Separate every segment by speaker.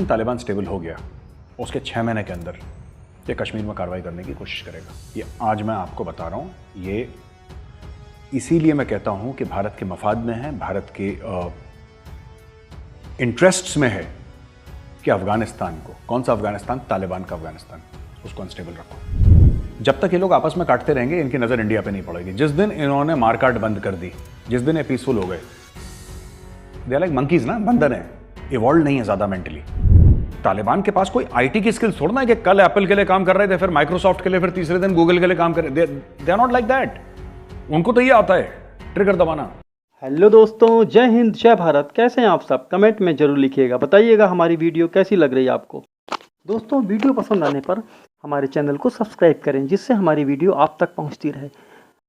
Speaker 1: Taliban stable हो गया, उसके 6 महीने के अंदर ये कश्मीर में कार्रवाई करने की कोशिश करेगा। ये आज मैं आपको बता रहा हूँ। ये इसीलिए मैं कहता हूँ कि भारत के मफाद में है, भारत के इंटरेस्ट्स में है कि अफगानिस्तान को, कौन सा अफगानिस्तान, तालिबान का अफगानिस्तान, उसको अनस्टेबल रखो। जब तक ये लोग आपस में काटते रहेंगे, इनकी नज़र इंडिया पे नहीं पड़ेगी। जिस दिन इन्होंने मारकाट बंद कर दी, जिस दिन ये पीसफुल हो गए, दे आर लाइक मंकीज ना, बंदर हैं, इवॉल्व नहीं है ज़्यादा मेंटली। तालिबान के पास कोई आईटी की स्किल्स थोड़ा ना है कि कल एप्पल के लिए काम कर रहे थे, फिर माइक्रोसॉफ्ट के लिए, फिर तीसरे दिन गूगल के लिए काम कर रहे। They are not like that. उनको तो ये आता है ट्रिगर दबाना।
Speaker 2: हेलो दोस्तों, जय हिंद, जय भारत। कैसे हैं आप सब? कमेंट में जरूर लिखिएगा, बताइएगा हमारी वीडियो कैसी लग रही है आपको। दोस्तों, वीडियो पसंद आने पर हमारे चैनल को सब्सक्राइब करें, जिससे हमारी वीडियो आप तक पहुंचती रहे।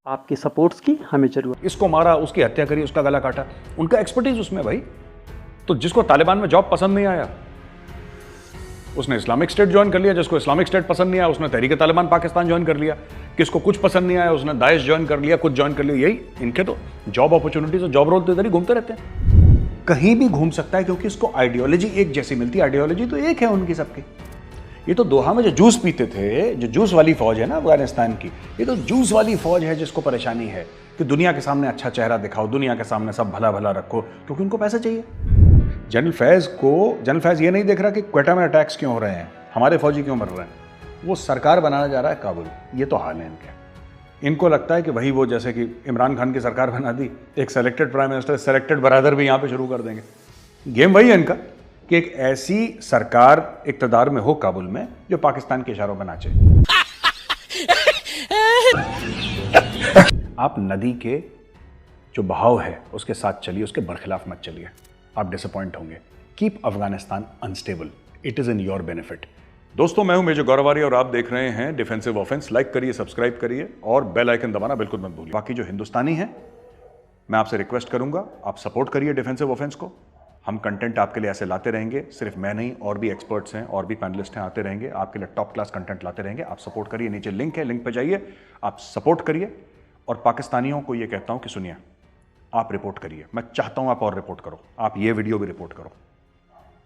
Speaker 2: आपके सपोर्ट्स की हमें जरूरत।
Speaker 1: इसको मारा, उसकी हत्या करी, उसका गला काटा, उनका एक्सपर्टीज उसमें भाई। तो जिसको तालिबान में जॉब पसंद नहीं आया, उसने इस्लामिक स्टेट ज्वाइन कर लिया। जिसको इस्लामिक स्टेट पसंद नहीं आया, उसने तहरीक तालिबान पाकिस्तान ज्वाइन कर लिया। किसको कुछ पसंद नहीं आया, उसने दाइश ज्वाइन कर लिया, कुछ ज्वाइन कर लिया। यही इनके तो जॉब अपॉर्चुनिटीज और जॉब रोल तो इधर ही घूमते रहते हैं। कहीं भी घूम सकता है, क्योंकि इसको आइडियोलॉजी एक जैसी मिलती है। आइडियोलॉजी तो एक है उनकी सबकी। ये तो दोहा में जो जूस पीते थे, जो जूस वाली फौज है ना अफगानिस्तान की, ये तो जूस वाली फौज है जिसको परेशानी है कि दुनिया के सामने अच्छा चेहरा दिखाओ, दुनिया के सामने सब भला भला रखो, क्योंकि उनको पैसे चाहिए। जनरल फैज ये नहीं देख रहा कि क्वेटा में अटैक्स क्यों हो रहे हैं, हमारे फौजी क्यों मर रहे हैं। वो सरकार बनाना जा रहा है काबुल। ये तो हाल है इनके। इनको लगता है कि वही वो, जैसे कि इमरान खान की सरकार बना दी, एक selected prime minister, selected Baradar भी यहाँ पे शुरू कर देंगे। गेम वही है इनका कि एक ऐसी सरकार इक़्तिदार में हो काबुल में जो पाकिस्तान के इशारों पर नाचे। आप नदी के जो बहाव है उसके साथ चलिए, उसके बरखिलाफ मत चलिए, आप डिसअपॉइंट होंगे। Keep Afghanistan unstable, it is in your benefit. दोस्तों, मैं हूं मेजर गौरव आर्य और आप देख रहे हैं डिफेंसिव ऑफेंस। लाइक करिए, सब्सक्राइब करिए और बेल आइकन दबाना बिल्कुल मत भूलिए। बाकी जो हिंदुस्तानी हैं, मैं आपसे रिक्वेस्ट करूंगा, आप सपोर्ट करिए डिफेंसिव ऑफेंस को। हम कंटेंट आपके लिए ऐसे लाते रहेंगे, सिर्फ मैं नहीं, और भी एक्सपर्ट्स हैं, और भी पैनलिस्ट हैं, आते रहेंगे आपके लिए टॉप क्लास कंटेंट लाते रहेंगे। आप सपोर्ट करिए, नीचे लिंक है, लिंक पे जाइए, आप सपोर्ट करिए। और पाकिस्तानियों को ये कहता हूं कि सुनिए, आप रिपोर्ट करिए। मैं चाहता हूं आप और रिपोर्ट करो, आप ये वीडियो भी रिपोर्ट करो,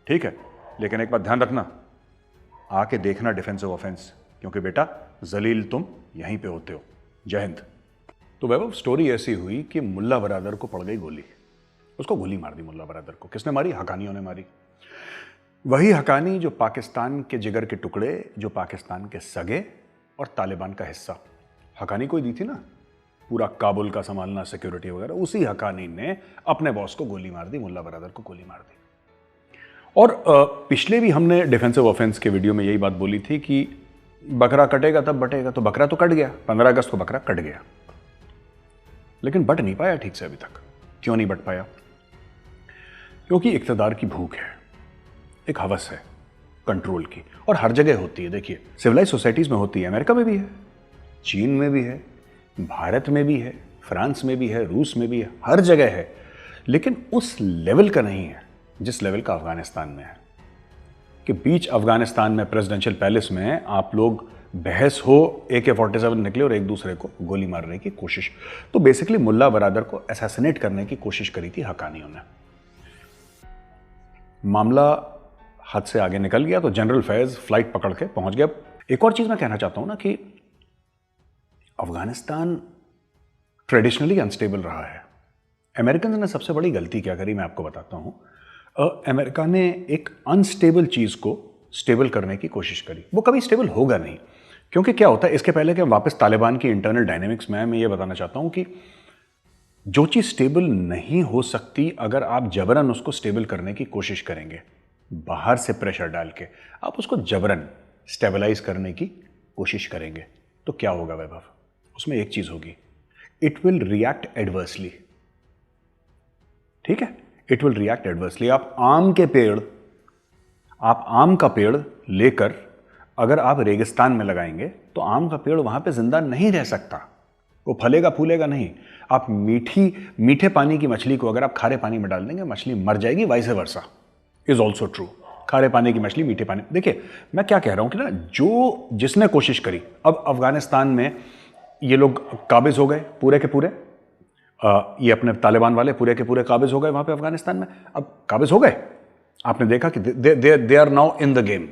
Speaker 1: ठीक है? लेकिन एक बात ध्यान रखना, आके देखना डिफेंसिव ऑफेंस, क्योंकि बेटा जलील तुम यहीं पे होते हो। जय हिंद। तो वैभव, स्टोरी ऐसी हुई कि मुल्ला बरादर को पड़ गई गोली। उसको गोली मार दी मुल्ला बरादर को। किसने मारी? हकानियों ने मारी। वही हकानी जो पाकिस्तान के जिगर के टुकड़े, जो पाकिस्तान के सगे और तालिबान का हिस्सा। हकानी कोई दी थी ना, पूरा काबुल का संभालना, सिक्योरिटी वगैरह। उसी हकानी ने अपने बॉस को गोली मार दी, मुल्ला बरादर को गोली मार दी। और पिछले भी हमने डिफेंसिव ऑफेंस के वीडियो में यही बात बोली थी कि बकरा कटेगा तब बटेगा। तो बकरा तो कट गया, 15 अगस्त को बकरा कट गया, लेकिन बट नहीं पाया ठीक से अभी तक। क्यों नहीं बट पाया? क्योंकि इक़्तिदार की भूख है, एक हवस है कंट्रोल की, और हर जगह होती है। देखिए, सिविलाइज सोसाइटीज में होती है, अमेरिका में भी है, चीन में भी है, भारत में भी है, फ्रांस में भी है, रूस में भी है, हर जगह है। लेकिन उस लेवल का नहीं है जिस लेवल का अफगानिस्तान में है, कि बीच अफगानिस्तान में प्रेसिडेंशियल पैलेस में आप लोग बहस हो, AK-47 निकले और एक दूसरे को गोली मारने की कोशिश। तो बेसिकली मुल्ला बरादर को असैसिनेट करने की कोशिश करी थी हकानियों ने। मामला हद से आगे निकल गया, तो जनरल फैज फ्लाइट पकड़ के पहुंच गया। एक और चीज मैं कहना चाहता हूं ना, कि अफगानिस्तान ट्रेडिशनली अनस्टेबल रहा है। अमेरिकन ने सबसे बड़ी गलती क्या करी, मैं आपको बताता हूं। अमेरिका ने एक अनस्टेबल चीज को स्टेबल करने की कोशिश करी। वो कभी स्टेबल होगा नहीं, क्योंकि क्या होता है, इसके पहले कि वापस तालिबान की इंटरनल डायनेमिक्स में मैं ये बताना चाहता हूं कि जो चीज स्टेबल नहीं हो सकती, अगर आप जबरन उसको स्टेबल करने की कोशिश करेंगे, बाहर से प्रेशर डाल के आप उसको जबरन स्टेबलाइज करने की कोशिश करेंगे, तो क्या होगा वैभव? उसमें एक चीज होगी, इट विल रिएक्ट एडवर्सली। ठीक है, इट विल रिएक्ट एडवर्सली। आप आम का पेड़ लेकर अगर आप रेगिस्तान में लगाएंगे, तो आम का पेड़ वहां पे जिंदा नहीं रह सकता, वो फलेगा फूलेगा नहीं। आप मीठे पानी की मछली को अगर आप खारे पानी में डाल देंगे, मछली मर जाएगी। Vice versa is also true. खारे पानी की मछली मीठे पानी। देखिए, मैं क्या कह रहा हूं कि ना, जिसने कोशिश करी, अब अफगानिस्तान में ये लोग काबिज हो गए पूरे के पूरे, ये अपने तालिबान वाले पूरे के पूरे काबिज हो गए वहां पे अफगानिस्तान में। अब काबिज हो गए, आपने देखा कि they are now in the game,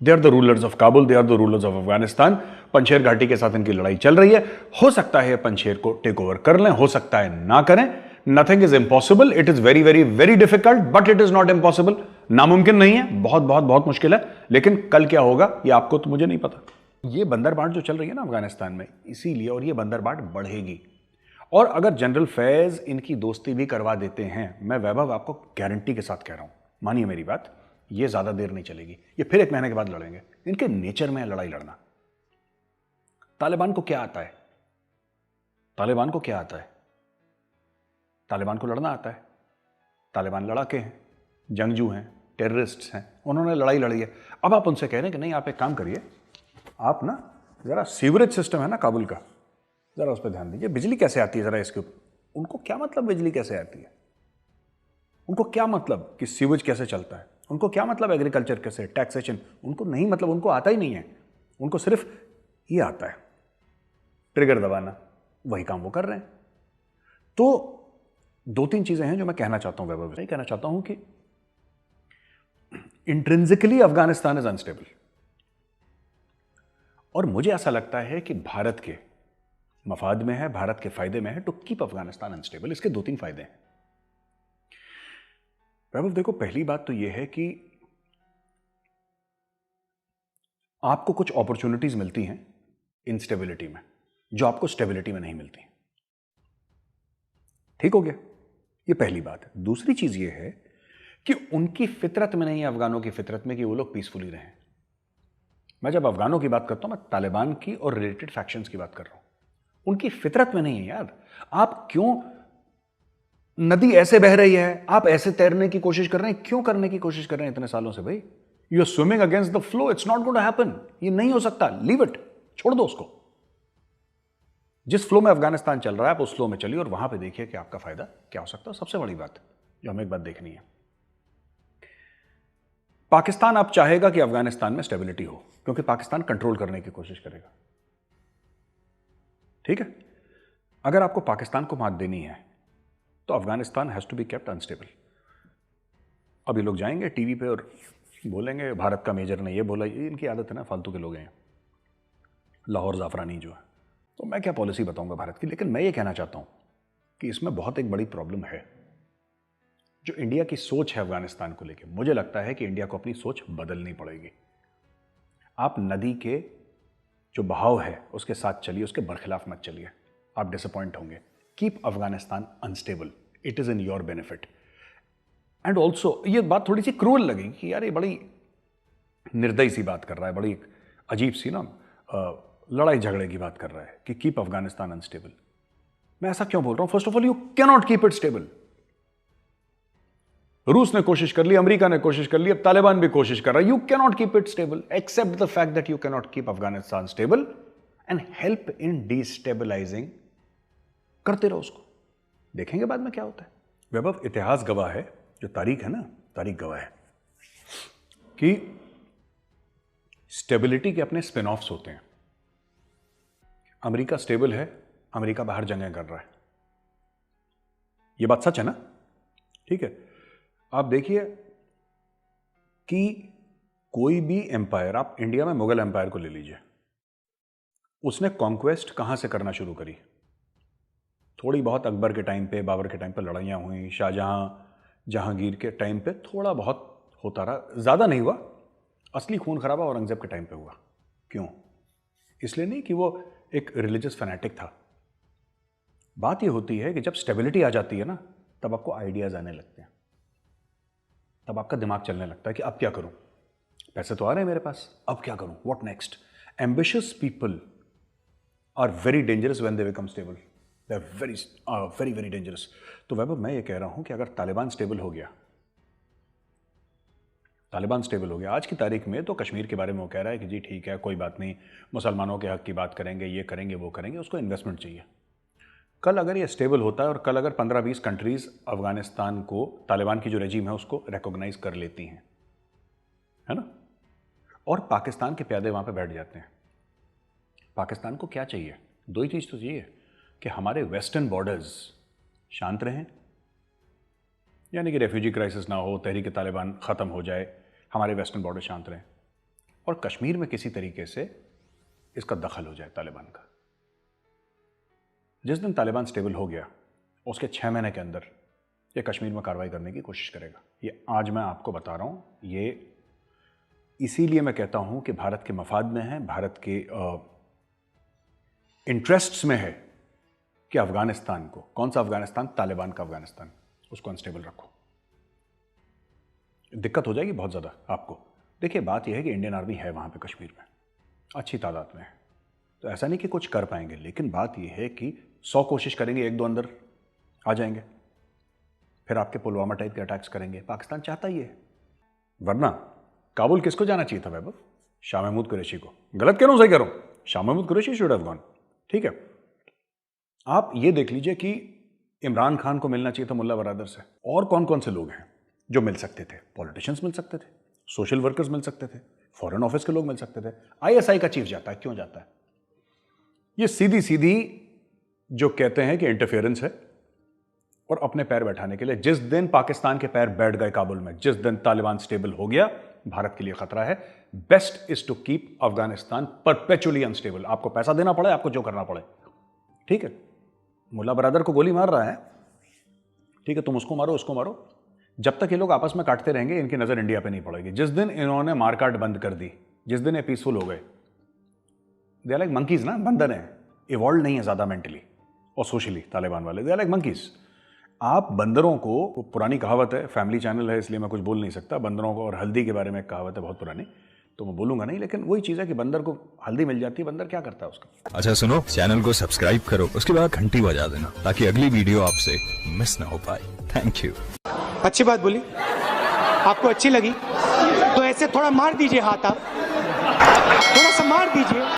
Speaker 1: they are the rulers of Kabul, they are the rulers of Afghanistan. Panjshir घाटी के साथ इनकी लड़ाई चल रही है। हो सकता है पंजशेर को टेक ओवर कर लें, हो सकता है ना करें। Nothing is impossible, it is very very very difficult, but it is not impossible. नामुमकिन नहीं है, बहुत बहुत बहुत मुश्किल है, लेकिन कल क्या होगा ये आपको तो मुझे नहीं पता। ये बंदरबाट जो चल रही है ना अफगानिस्तान में, इसीलिए, और ये बंदरबाट बढ़ेगी। और अगर जनरल फैज इनकी दोस्ती भी करवा देते हैं, मैं वैभव आपको गारंटी के साथ कह रहा हूं, मानिए मेरी बात, ये ज्यादा देर नहीं चलेगी। ये फिर 1 महीने के बाद लड़ेंगे। इनके नेचर में है लड़ाई लड़ना। तालिबान को क्या आता है? तालिबान को क्या आता है? तालिबान को लड़ना आता है। तालिबान लड़ाके हैं, जंगजू हैं, टेररिस्ट्स हैं, उन्होंने लड़ाई लड़ी है। अब आप उनसे कह रहे हैं कि नहीं, आप एक काम करिए, आप ना जरा सीवरेज सिस्टम है ना काबुल का, जरा उस पर ध्यान दीजिए। बिजली कैसे आती है जरा इसके ऊपर। उनको क्या मतलब बिजली कैसे आती है? उनको क्या मतलब कि सीवेज कैसे चलता है? उनको क्या मतलब एग्रीकल्चर कैसे, टैक्सेशन? उनको नहीं, मतलब उनको आता ही नहीं है। उनको सिर्फ ये आता है, ट्रिगर दबाना। वही काम वो कर रहे हैं। तो 2-3 चीजें हैं जो मैं कहना चाहता हूं वैभव। कहना चाहता हूं कि इंट्रिंसिकली अफगानिस्तान इज अनस्टेबल, और मुझे ऐसा लगता है कि भारत के मफाद में है, भारत के फायदे में है टू कीप अफगानिस्तान अनस्टेबल। इसके 2-3 फायदे हैं वैभव। देखो, पहली बात तो यह है कि आपको कुछ अपॉर्चुनिटीज मिलती हैं इनस्टेबिलिटी में, जो आपको स्टेबिलिटी में नहीं मिलती। ठीक हो गया, ये पहली बात है। दूसरी चीज यह है कि उनकी फितरत में नहीं है, अफगानों की फितरत में, कि वो लोग पीसफुली रहें। मैं जब अफगानों की बात करता हूं, मैं तालिबान की और रिलेटेड फैक्शंस की बात कर रहा हूं। उनकी फितरत में नहीं है यार। आप क्यों, नदी ऐसे बह रही है, आप ऐसे तैरने की कोशिश कर रहे हैं, क्यों करने की कोशिश कर रहे हैं इतने सालों से भाई? You are swimming against the flow, it's not going to happen. ये नहीं हो सकता, लीव इट, छोड़ दो उसको। जिस फ्लो में अफगानिस्तान चल रहा है, आप उस फ्लो में चलिए, और वहां पे देखिए कि आपका फायदा क्या हो सकता है। सबसे बड़ी बात जो हमें एक बात देखनी है, पाकिस्तान आप चाहेगा कि अफगानिस्तान में स्टेबिलिटी हो, क्योंकि पाकिस्तान कंट्रोल करने की कोशिश करेगा। ठीक है, अगर आपको पाकिस्तान को मात देनी है तो Afghanistan has to be kept unstable. अब ये लोग जाएंगे टीवी पे और बोलेंगे भारत का मेजर ने ये बोला, ये इनकी आदत है ना, फालतू के लोग हैं लाहौर जाफरानी जो है। तो मैं क्या पॉलिसी बताऊंगा भारत की, लेकिन मैं ये कहना चाहता हूं कि इसमें बहुत एक बड़ी प्रॉब्लम है। जो इंडिया की सोच है अफगानिस्तान को लेकर, मुझे लगता है कि इंडिया को अपनी सोच बदलनी पड़ेगी। आप नदी के जो बहाव है उसके साथ चलिए, उसके बरखिलाफ मत चलिए, आप डिसअपॉइंट होंगे। Keep Afghanistan unstable, it is in your benefit. And also ये बात थोड़ी सी क्रूअल लगेगी कि यार ये बड़ी निर्दयी सी बात कर रहा है, बड़ी अजीब सी ना लड़ाई झगड़े की बात कर रहा है कि कीप अफगानिस्तान अनस्टेबल। मैं ऐसा क्यों बोल रहा हूं? First of all, you can not keep it stable. रूस ने कोशिश कर ली, अमेरिका ने कोशिश कर ली, अब तालिबान भी कोशिश कर रहा है। You can not keep it stable, except the fact that you can not keep Afghanistan stable and help in destabilising. करते रहो उसको, देखेंगे बाद में क्या होता है। वैभव, इतिहास गवाह है, जो तारीख है ना, तारीख गवाह है कि स्टेबिलिटी के अपने स्पिन ऑफ्स होते हैं। अमेरिका स्टेबल है, अमेरिका बाहर जंगें कर रहा है, यह बात सच है ना? ठीक है, आप देखिए कि कोई भी एम्पायर, आप इंडिया में मुगल एम्पायर को ले लीजिए, उसने कॉन्क्वेस्ट कहां से करना शुरू करी? थोड़ी बहुत अकबर के टाइम पे, बाबर के टाइम पे लड़ाइयां हुई, शाहजहां, जहांगीर के टाइम पे थोड़ा बहुत होता रहा, ज्यादा नहीं हुआ। असली खून खराबा औरंगजेब के टाइम पे हुआ। क्यों? इसलिए नहीं कि वो एक रिलीजियस फैनेटिक था। बात ये होती है कि जब स्टेबिलिटी आ जाती है ना, तब आपको आइडियाज आने लगते हैं, तब आपका दिमाग चलने लगता है कि अब क्या करूं, पैसे तो आ रहे हैं मेरे पास, अब क्या करूं, what next. Ambitious people are very dangerous when they become stable, they are very very very dangerous. तो वैभव, मैं ये कह रहा हूं कि अगर तालिबान स्टेबल हो गया, तालिबान स्टेबल हो गया, आज की तारीख में तो कश्मीर के बारे में वो कह रहा है कि जी ठीक है, कोई बात नहीं, मुसलमानों के हक की बात करेंगे, ये करेंगे, वो करेंगे, उसको इन्वेस्टमेंट चाहिए। कल अगर ये स्टेबल होता है और कल अगर 15-20 कंट्रीज अफगानिस्तान को, तालिबान की जो रेजिम है उसको रिकॉग्नाइज कर लेती हैं, है ना, और पाकिस्तान के प्यादे वहां पे बैठ जाते हैं, पाकिस्तान को क्या चाहिए? दो ही चीज तो चाहिए कि हमारे वेस्टर्न बॉर्डर्स शांत रहें, यानी कि रेफ्यूजी क्राइसिस ना हो, तहरीक तालिबान ख़त्म हो जाए, हमारे वेस्टर्न बॉर्डर शांत रहें और कश्मीर में किसी तरीके से इसका दखल हो जाए तालिबान का। जिस दिन तालिबान स्टेबल हो गया उसके 6 महीने के अंदर ये कश्मीर में कार्रवाई करने की कोशिश करेगा। ये आज मैं आपको बता रहा हूँ, ये इसीलिए मैं कहता हूँ कि भारत के मफाद में है, भारत के इंटरेस्ट्स में है कि अफगानिस्तान को, कौन सा अफगानिस्तान, तालिबान का अफगानिस्तान, उसको अनस्टेबल रखो। दिक्कत हो जाएगी बहुत ज़्यादा आपको। देखिए बात यह है कि इंडियन आर्मी है वहाँ पे कश्मीर में, अच्छी तादाद में है, तो ऐसा नहीं कि कुछ कर पाएंगे, लेकिन बात यह है कि 100 कोशिश करेंगे, 1-2 अंदर आ जाएंगे, फिर आपके पुलवामा टाइप के अटैक्स करेंगे। पाकिस्तान चाहता ही है, वरना काबुल किसको जाना चाहिए था वैभव? शाह महमूद कुरैशी को। गलत कह रहा हूँ, सही कह रहा हूँ? Shah Mahmood Qureshi should have gone. ठीक है, आप ये देख लीजिए कि इमरान खान को मिलना चाहिए था मुल्ला बरादर से। और कौन कौन से लोग हैं जो मिल सकते थे? पॉलिटिशियंस मिल सकते थे, सोशल वर्कर्स मिल सकते थे, फॉरेन ऑफिस के लोग मिल सकते थे। आईएसआई का चीफ जाता है, क्यों जाता है? ये सीधी सीधी जो कहते हैं कि इंटरफेरेंस है और अपने पैर बैठाने के लिए। जिस दिन पाकिस्तान के पैर बैठ गए काबुल में, जिस दिन तालिबान स्टेबल हो गया, भारत के लिए खतरा है। Best is to keep Afghanistan perpetually unstable. आपको पैसा देना पड़े, आपको जो करना पड़े, ठीक है। मुल्ला बरादर को गोली मार रहा है, ठीक है, तुम उसको मारो, उसको मारो। जब तक ये लोग आपस में काटते रहेंगे, इनकी नजर इंडिया पे नहीं पड़ेगी। जिस दिन इन्होंने मारकाट बंद कर दी, जिस दिन ये पीसफुल हो गए, दे आर लाइक मंकीज ना, बंदर हैं, इवॉल्व नहीं है ज्यादा मेंटली और सोशली। तालिबान वाले दे आर लाइक मंकीज। आप बंदरों को, पुरानी कहावत है, फैमिली चैनल है इसलिए मैं कुछ बोल नहीं सकता, बंदरों को और हल्दी के बारे में एक कहावत है बहुत पुरानी, तो मैं बोलूंगा नहीं, लेकिन वही चीज़ है कि बंदर को हल्दी मिल जाती है, बंदर क्या करता है उसका।
Speaker 3: अच्छा सुनो, चैनल को सब्सक्राइब करो, उसके बाद घंटी बजा देना ताकि अगली वीडियो आपसे मिस ना हो पाए। Thank you.
Speaker 4: अच्छी बात बोली, आपको अच्छी लगी तो ऐसे थोड़ा मार दीजिए हाथ, आप थोड़ा सा मार दीजिए।